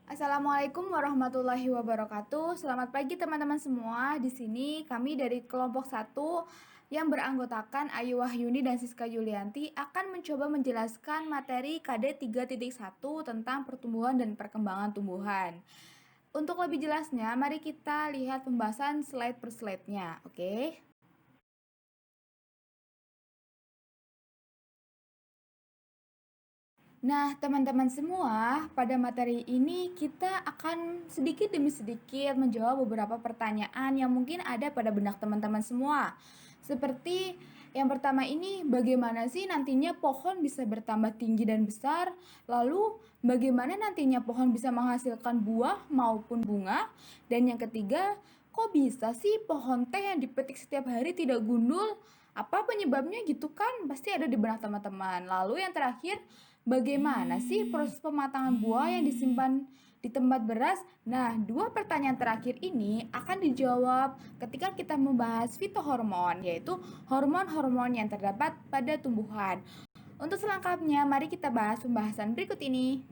Assalamualaikum warahmatullahi wabarakatuh. Selamat pagi teman-teman semua. Di sini kami dari kelompok 1 yang beranggotakan Ayu Wahyuni dan Siska Yulianti akan mencoba menjelaskan materi KD 3.1 tentang pertumbuhan dan perkembangan tumbuhan. Untuk lebih jelasnya, mari kita lihat pembahasan slide per slide-nya, oke? Nah, teman-teman semua, pada materi ini kita akan sedikit demi sedikit menjawab beberapa pertanyaan yang mungkin ada pada benak teman-teman semua. Seperti yang pertama ini, bagaimana sih nantinya pohon bisa bertambah tinggi dan besar? Lalu, bagaimana nantinya pohon bisa menghasilkan buah maupun bunga? Dan yang ketiga, kok bisa sih pohon teh yang dipetik setiap hari tidak gundul? Apa penyebabnya gitu kan? Pasti ada di benak teman-teman. Lalu yang terakhir, bagaimana sih proses pematangan buah yang disimpan di tempat beras? Nah, dua pertanyaan terakhir ini akan dijawab ketika kita membahas fitohormon, yaitu hormon-hormon yang terdapat pada tumbuhan. Untuk selengkapnya, mari kita bahas pembahasan berikut ini.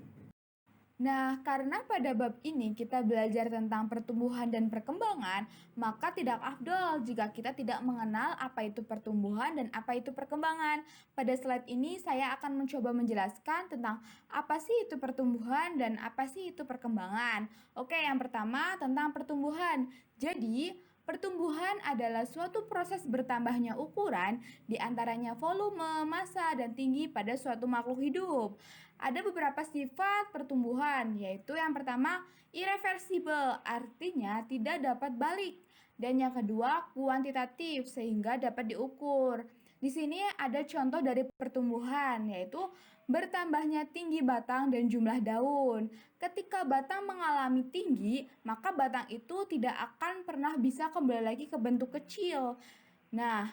Nah, karena pada bab ini kita belajar tentang pertumbuhan dan perkembangan, maka tidak afdol jika kita tidak mengenal apa itu pertumbuhan dan apa itu perkembangan. Pada slide ini saya akan mencoba menjelaskan tentang apa sih itu pertumbuhan dan apa sih itu perkembangan. Oke, yang pertama tentang pertumbuhan. Jadi, pertumbuhan adalah suatu proses bertambahnya ukuran, di antaranya volume, massa, dan tinggi pada suatu makhluk hidup. Ada beberapa sifat pertumbuhan, yaitu yang pertama irreversible, artinya tidak dapat balik. Dan yang kedua kuantitatif, sehingga dapat diukur. Di sini ada contoh dari pertumbuhan, yaitu bertambahnya tinggi batang dan jumlah daun. Ketika batang mengalami tinggi, maka batang itu tidak akan pernah bisa kembali lagi ke bentuk kecil. Nah,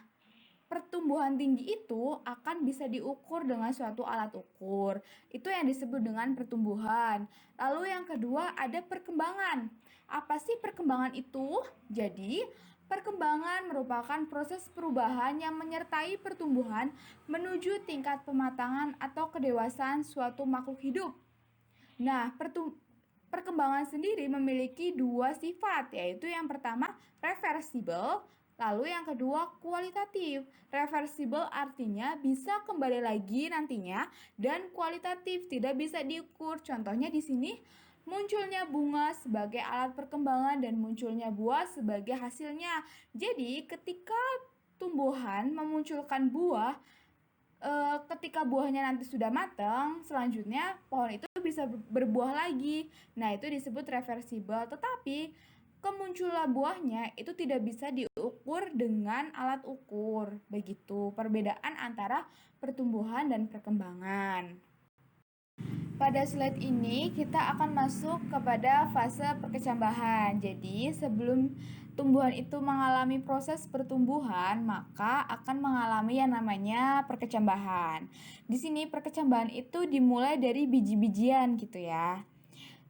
pertumbuhan tinggi itu akan bisa diukur dengan suatu alat ukur. Itu yang disebut dengan pertumbuhan. Lalu yang kedua ada perkembangan. Apa sih perkembangan itu? Jadi, perkembangan merupakan proses perubahan yang menyertai pertumbuhan menuju tingkat pematangan atau kedewasaan suatu makhluk hidup. Nah, perkembangan sendiri memiliki dua sifat, yaitu yang pertama reversible, lalu yang kedua kualitatif. Reversible artinya bisa kembali lagi nantinya, dan kualitatif tidak bisa diukur. Contohnya di sini munculnya bunga sebagai alat perkembangan dan munculnya buah sebagai hasilnya. Jadi, ketika tumbuhan memunculkan buah, ketika buahnya nanti sudah matang, selanjutnya pohon itu bisa berbuah lagi. Nah, itu disebut reversible. Tetapi kemunculan buahnya itu tidak bisa diukur dengan alat ukur. Begitu perbedaan antara pertumbuhan dan perkembangan. Pada slide ini kita akan masuk kepada fase perkecambahan. Jadi, sebelum tumbuhan itu mengalami proses pertumbuhan, maka akan mengalami yang namanya perkecambahan. Di sini perkecambahan itu dimulai dari biji-bijian gitu ya.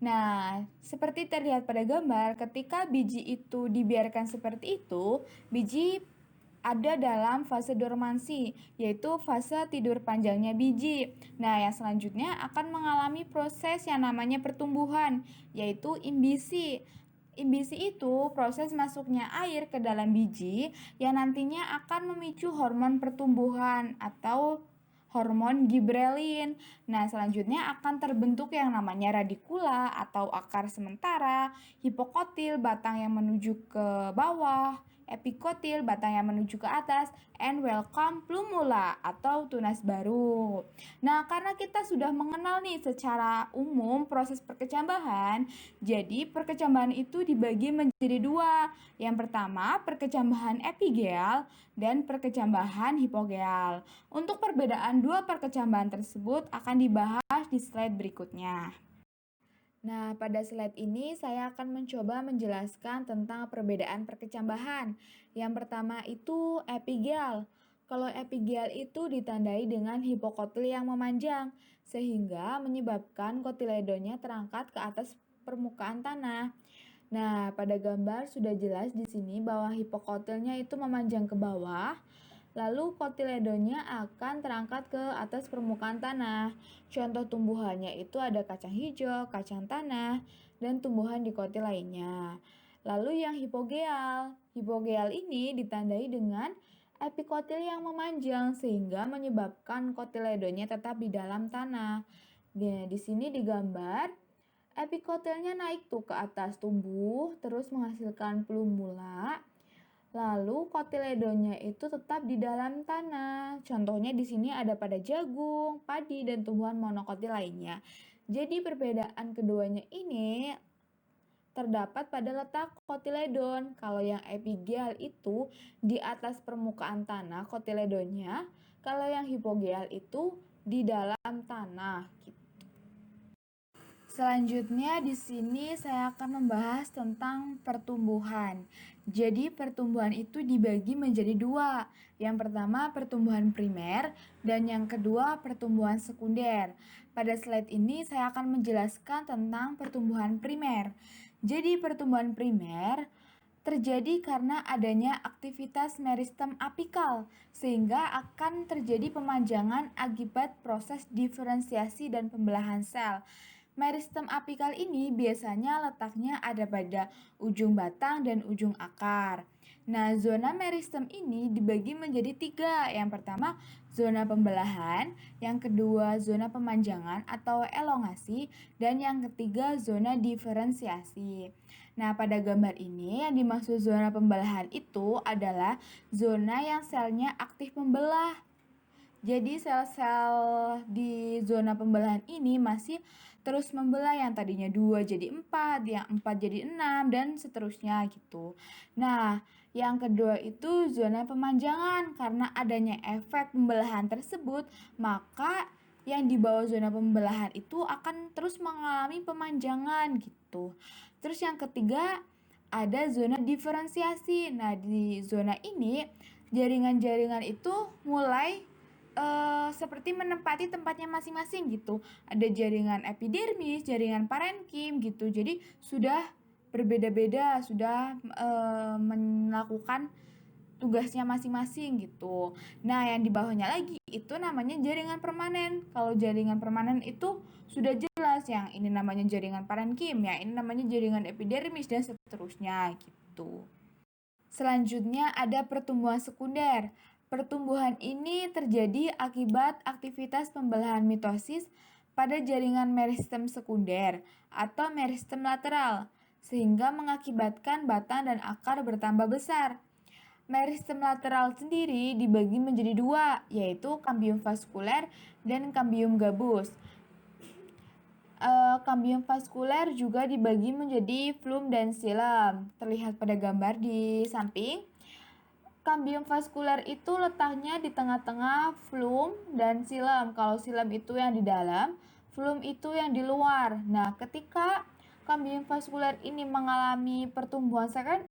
Nah, seperti terlihat pada gambar, ketika biji itu dibiarkan seperti itu, biji ada dalam fase dormansi, yaitu fase tidur panjangnya biji. Nah, yang selanjutnya akan mengalami proses yang namanya pertumbuhan, yaitu imbisi. Imbisi itu proses masuknya air ke dalam biji yang nantinya akan memicu hormon pertumbuhan atau hormon gibrelin. Nah, selanjutnya akan terbentuk yang namanya radikula atau akar sementara, hipokotil batang yang menuju ke bawah, epikotil batang yang menuju ke atas, and welcome plumula atau tunas baru. Nah, karena kita sudah mengenal nih secara umum proses perkecambahan, jadi perkecambahan itu dibagi menjadi dua. Yang pertama, perkecambahan epigeal dan perkecambahan hipogeal. Untuk perbedaan dua perkecambahan tersebut akan dibahas di slide berikutnya. Nah, pada slide ini saya akan mencoba menjelaskan tentang perbedaan perkecambahan. Yang pertama itu epigeal. Kalau epigeal itu ditandai dengan hipokotil yang memanjang, sehingga menyebabkan kotiledonya terangkat ke atas permukaan tanah. Nah, pada gambar sudah jelas di sini bahwa hipokotilnya itu memanjang ke bawah, Lalu kotiledonya akan terangkat ke atas permukaan tanah. Contoh tumbuhannya itu ada kacang hijau, kacang tanah, dan tumbuhan dikotil lainnya. Lalu yang hipogeal. Hipogeal ini ditandai dengan epikotil yang memanjang sehingga menyebabkan kotiledonya tetap di dalam tanah. Di sini digambar epikotilnya naik tuh ke atas tumbuh terus menghasilkan plumula. Lalu kotiledonya itu tetap di dalam tanah. Contohnya di sini ada pada jagung, padi, dan tumbuhan monokotil lainnya. Jadi perbedaan keduanya ini terdapat pada letak kotiledon. Kalau yang epigeal itu di atas permukaan tanah kotiledonnya, kalau yang hipogeal itu di dalam tanah. Selanjutnya di sini saya akan membahas tentang pertumbuhan. Jadi pertumbuhan itu dibagi menjadi dua. Yang pertama pertumbuhan primer dan yang kedua pertumbuhan sekunder. Pada slide ini saya akan menjelaskan tentang pertumbuhan primer. Jadi pertumbuhan primer terjadi karena adanya aktivitas meristem apikal sehingga akan terjadi pemanjangan akibat proses diferensiasi dan pembelahan sel. Meristem apikal ini biasanya letaknya ada pada ujung batang dan ujung akar. Nah, zona meristem ini dibagi menjadi tiga. Yang pertama, zona pembelahan. Yang kedua, zona pemanjangan atau elongasi. Dan yang ketiga, zona diferensiasi. Nah, pada gambar ini yang dimaksud zona pembelahan itu adalah zona yang selnya aktif membelah. Jadi sel-sel di zona pembelahan ini masih terus membelah, yang tadinya 2 jadi 4, yang 4 jadi 6, dan seterusnya gitu. Nah, yang kedua itu zona pemanjangan. Karena adanya efek pembelahan tersebut, maka yang di bawah zona pembelahan itu akan terus mengalami pemanjangan gitu. Terus yang ketiga ada zona diferensiasi. Nah, di zona ini jaringan-jaringan itu mulai seperti menempati tempatnya masing-masing gitu. Ada jaringan epidermis, jaringan parenkim gitu. Jadi sudah berbeda-beda, sudah melakukan tugasnya masing-masing gitu. Nah, yang di bawahnya lagi itu namanya jaringan permanen. Kalau jaringan permanen itu sudah jelas, yang ini namanya jaringan parenkim, ya ini namanya jaringan epidermis dan seterusnya gitu. Selanjutnya ada pertumbuhan sekunder. Pertumbuhan ini terjadi akibat aktivitas pembelahan mitosis pada jaringan meristem sekunder atau meristem lateral, sehingga mengakibatkan batang dan akar bertambah besar. Meristem lateral sendiri dibagi menjadi dua, yaitu kambium vaskuler dan kambium gabus. Kambium vaskuler juga dibagi menjadi flum dan xilem. Terlihat pada gambar di samping. Kambium vaskuler itu letaknya di tengah-tengah flum dan xilem. Kalau xilem itu yang di dalam, flum itu yang di luar. Nah, ketika kambium vaskuler ini mengalami pertumbuhan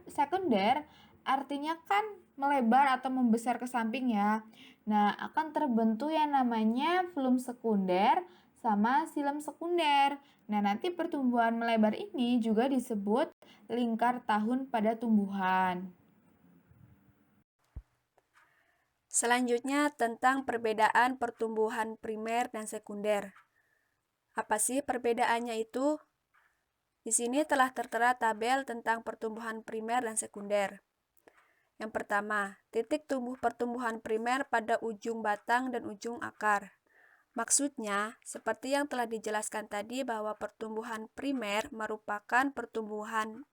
sekunder, artinya kan melebar atau membesar ke samping ya. Nah, akan terbentuk yang namanya flum sekunder sama xilem sekunder. Nah, nanti pertumbuhan melebar ini juga disebut lingkar tahun pada tumbuhan. Selanjutnya tentang perbedaan pertumbuhan primer dan sekunder. Apa sih perbedaannya itu? Di sini telah tertera tabel tentang pertumbuhan primer dan sekunder. Yang pertama, titik tumbuh pertumbuhan primer pada ujung batang dan ujung akar. Maksudnya, seperti yang telah dijelaskan tadi bahwa pertumbuhan primer merupakan pertumbuhan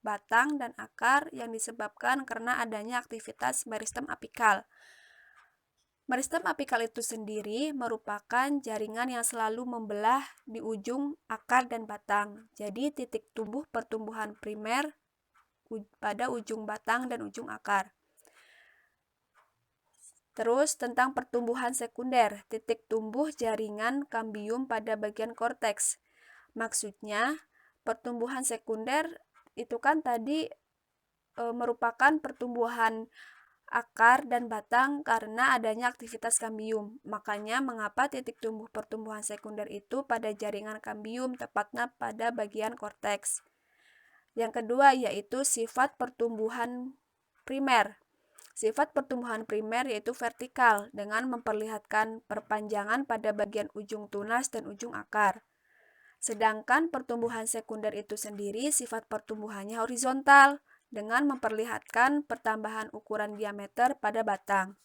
batang dan akar yang disebabkan karena adanya aktivitas meristem apikal. Meristem apikal itu sendiri merupakan jaringan yang selalu membelah di ujung akar dan batang. Jadi titik tumbuh pertumbuhan primer pada ujung batang dan ujung akar. Terus tentang pertumbuhan sekunder, titik tumbuh jaringan kambium pada bagian korteks. Maksudnya, pertumbuhan sekunder itu kan tadi merupakan pertumbuhan akar dan batang karena adanya aktivitas kambium. Makanya mengapa titik tumbuh pertumbuhan sekunder itu pada jaringan kambium, tepatnya pada bagian korteks. Yang kedua yaitu sifat pertumbuhan primer. Sifat pertumbuhan primer yaitu vertikal dengan memperlihatkan perpanjangan pada bagian ujung tunas dan ujung akar. Sedangkan pertumbuhan sekunder itu sendiri sifat pertumbuhannya horizontal dengan memperlihatkan pertambahan ukuran diameter pada batang.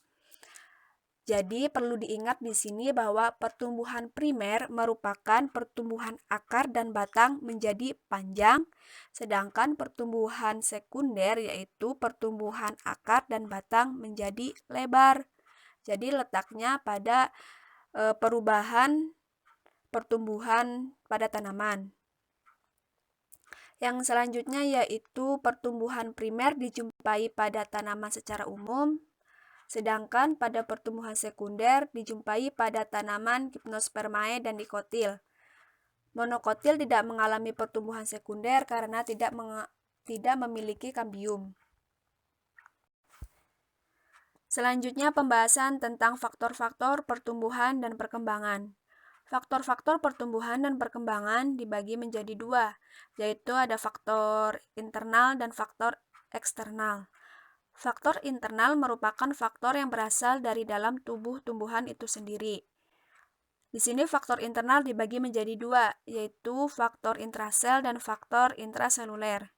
Jadi perlu diingat di sini bahwa pertumbuhan primer merupakan pertumbuhan akar dan batang menjadi panjang, sedangkan pertumbuhan sekunder yaitu pertumbuhan akar dan batang menjadi lebar. Jadi letaknya pada perubahan pertumbuhan pada tanaman. Yang selanjutnya yaitu pertumbuhan primer dijumpai pada tanaman secara umum, sedangkan pada pertumbuhan sekunder dijumpai pada tanaman Gymnospermae dan dikotil. Monokotil tidak mengalami pertumbuhan sekunder karena tidak memiliki kambium. Selanjutnya pembahasan tentang faktor-faktor pertumbuhan dan perkembangan. Faktor-faktor pertumbuhan dan perkembangan dibagi menjadi dua, yaitu ada faktor internal dan faktor eksternal. Faktor internal merupakan faktor yang berasal dari dalam tubuh tumbuhan itu sendiri. Di sini faktor internal dibagi menjadi dua, yaitu faktor intrasel dan faktor intraseluler.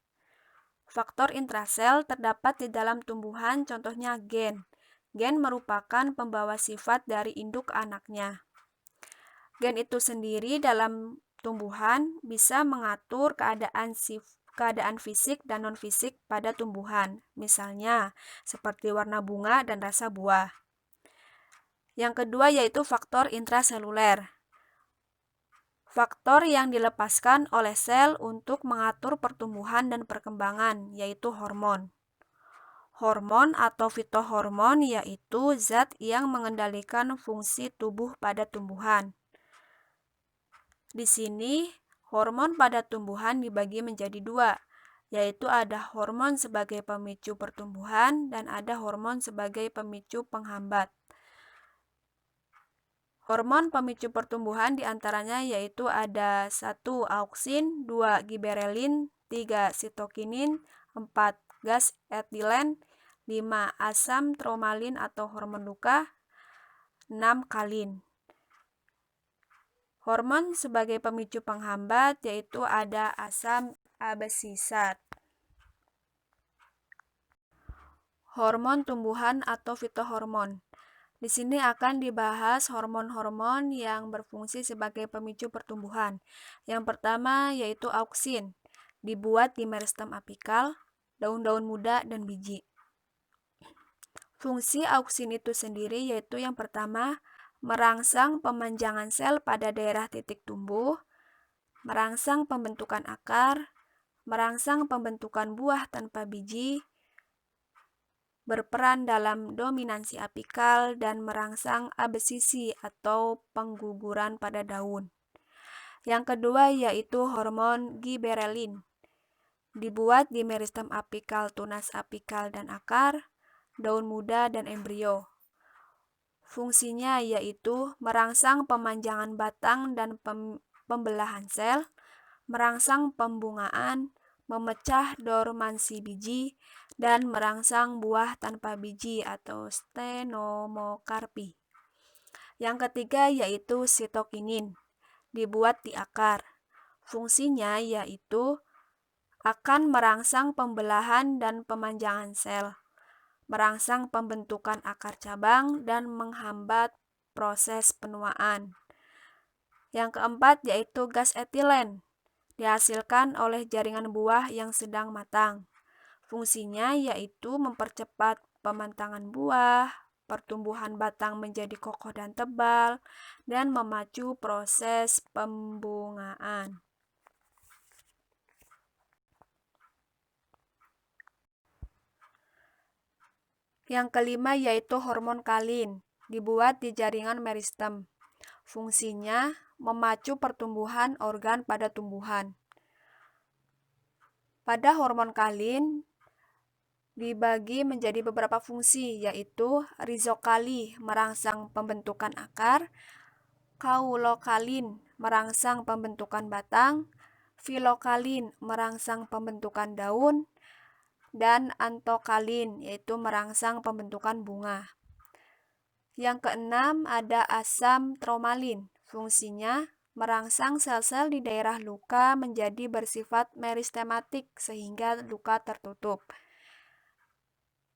Faktor intrasel terdapat di dalam tumbuhan, contohnya gen. Gen merupakan pembawa sifat dari induk anaknya. Gen itu sendiri dalam tumbuhan bisa mengatur keadaan fisik dan non-fisik pada tumbuhan, misalnya seperti warna bunga dan rasa buah. Yang kedua yaitu faktor intraseluler. Faktor yang dilepaskan oleh sel untuk mengatur pertumbuhan dan perkembangan, yaitu hormon. Hormon atau fitohormon yaitu zat yang mengendalikan fungsi tubuh pada tumbuhan. Di sini, hormon pada tumbuhan dibagi menjadi dua, yaitu ada hormon sebagai pemicu pertumbuhan dan ada hormon sebagai pemicu penghambat. Hormon pemicu pertumbuhan diantaranya yaitu ada 1 auksin, 2 giberelin, 3 sitokinin, 4 gas etilen, 5 asam tromalin atau hormon luka, 6 kalin. Hormon sebagai pemicu penghambat yaitu ada asam absisat. Hormon tumbuhan atau fitohormon. Di sini akan dibahas hormon-hormon yang berfungsi sebagai pemicu pertumbuhan. Yang pertama yaitu auksin, dibuat di meristem apikal, daun-daun muda, dan biji. Fungsi auksin itu sendiri yaitu yang pertama, merangsang pemanjangan sel pada daerah titik tumbuh, merangsang pembentukan akar, merangsang pembentukan buah tanpa biji, berperan dalam dominansi apikal, dan merangsang absisi atau pengguguran pada daun. Yang kedua yaitu hormon giberelin, dibuat di meristem apikal, tunas apikal, dan akar, daun muda, dan embrio. Fungsinya yaitu merangsang pemanjangan batang dan pembelahan sel, merangsang pembungaan, memecah dormansi biji, dan merangsang buah tanpa biji atau stenomokarpi. Yang ketiga yaitu sitokinin, dibuat di akar. Fungsinya yaitu akan merangsang pembelahan dan pemanjangan sel, merangsang pembentukan akar cabang, dan menghambat proses penuaan. Yang keempat yaitu gas etilen, dihasilkan oleh jaringan buah yang sedang matang. Fungsinya yaitu mempercepat pemantangan buah, pertumbuhan batang menjadi kokoh dan tebal, dan memacu proses pembungaan. Yang kelima yaitu hormon kalin, dibuat di jaringan meristem. Fungsinya memacu pertumbuhan organ pada tumbuhan. Pada hormon kalin dibagi menjadi beberapa fungsi, yaitu rizokali merangsang pembentukan akar, kaulokalin merangsang pembentukan batang, filokalin merangsang pembentukan daun, dan antokalin, yaitu merangsang pembentukan bunga. Yang keenam ada asam tromalin. Fungsinya merangsang sel-sel di daerah luka menjadi bersifat meristematik sehingga luka tertutup.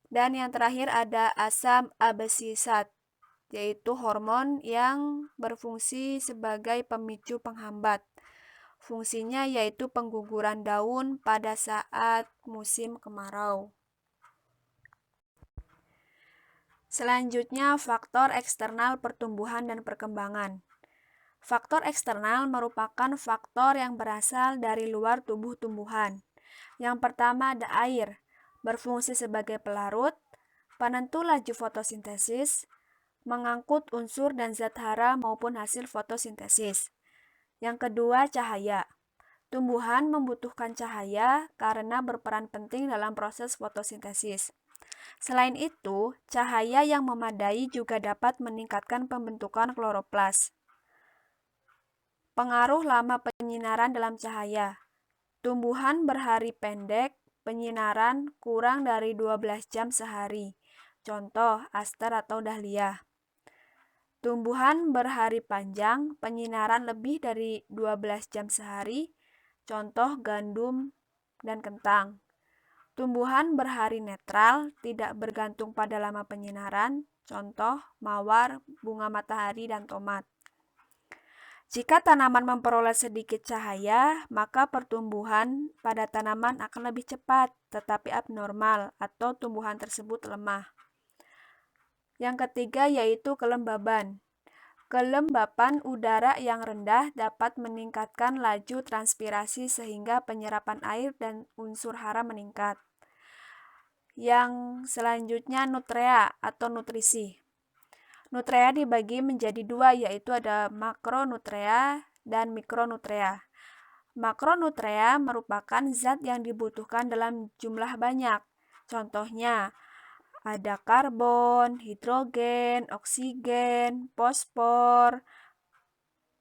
Dan yang terakhir ada asam absisat, yaitu hormon yang berfungsi sebagai pemicu penghambat. Fungsinya yaitu pengguguran daun pada saat musim kemarau. Selanjutnya, faktor eksternal pertumbuhan dan perkembangan. Faktor eksternal merupakan faktor yang berasal dari luar tubuh tumbuhan. Yang pertama ada air, berfungsi sebagai pelarut, penentu laju fotosintesis, mengangkut unsur dan zat hara maupun hasil fotosintesis. Yang kedua, cahaya. Tumbuhan membutuhkan cahaya karena berperan penting dalam proses fotosintesis. Selain itu, cahaya yang memadai juga dapat meningkatkan pembentukan kloroplas. Pengaruh lama penyinaran dalam cahaya. Tumbuhan berhari pendek, penyinaran kurang dari 12 jam sehari. Contoh, aster atau dahlia. Tumbuhan berhari panjang, penyinaran lebih dari 12 jam sehari. Contoh, gandum dan kentang. Tumbuhan berhari netral, tidak bergantung pada lama penyinaran. Contoh, mawar, bunga matahari, dan tomat. Jika tanaman memperoleh sedikit cahaya, maka pertumbuhan pada tanaman akan lebih cepat, tetapi abnormal atau tumbuhan tersebut lemah. Yang ketiga yaitu kelembaban. Kelembapan udara yang rendah dapat meningkatkan laju transpirasi sehingga penyerapan air dan unsur hara meningkat. Yang selanjutnya nutrea atau nutrisi. Nutrea dibagi menjadi dua, yaitu ada makronutrea dan mikronutrea. Makronutrea merupakan zat yang dibutuhkan dalam jumlah banyak. Contohnya, ada karbon, hidrogen, oksigen, fosfor,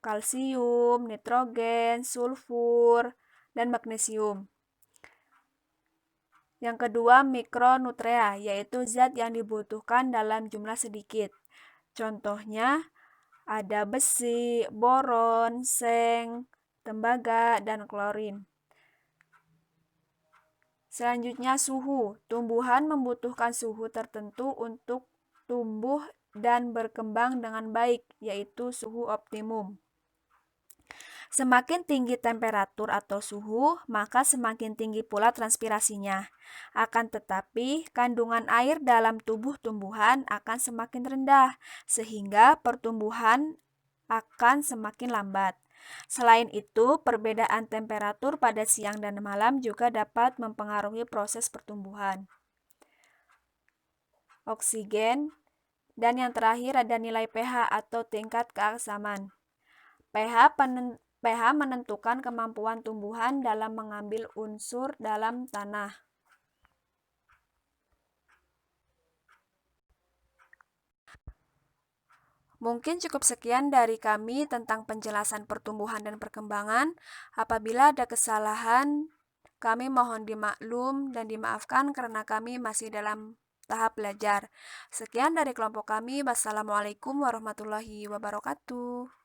kalsium, nitrogen, sulfur, dan magnesium. Yang kedua, mikronutrea, yaitu zat yang dibutuhkan dalam jumlah sedikit. Contohnya ada besi, boron, seng, tembaga, dan klorin. Selanjutnya suhu. Tumbuhan membutuhkan suhu tertentu untuk tumbuh dan berkembang dengan baik, yaitu suhu optimum. Semakin tinggi temperatur atau suhu, maka semakin tinggi pula transpirasinya. Akan tetapi, kandungan air dalam tubuh tumbuhan akan semakin rendah, sehingga pertumbuhan akan semakin lambat. Selain itu, perbedaan temperatur pada siang dan malam juga dapat mempengaruhi proses pertumbuhan. Oksigen, dan yang terakhir ada nilai pH atau tingkat keasaman. pH menentukan kemampuan tumbuhan dalam mengambil unsur dalam tanah. Mungkin cukup sekian dari kami tentang penjelasan pertumbuhan dan perkembangan. Apabila ada kesalahan, kami mohon dimaklum dan dimaafkan karena kami masih dalam tahap belajar. Sekian dari kelompok kami. Wassalamualaikum warahmatullahi wabarakatuh.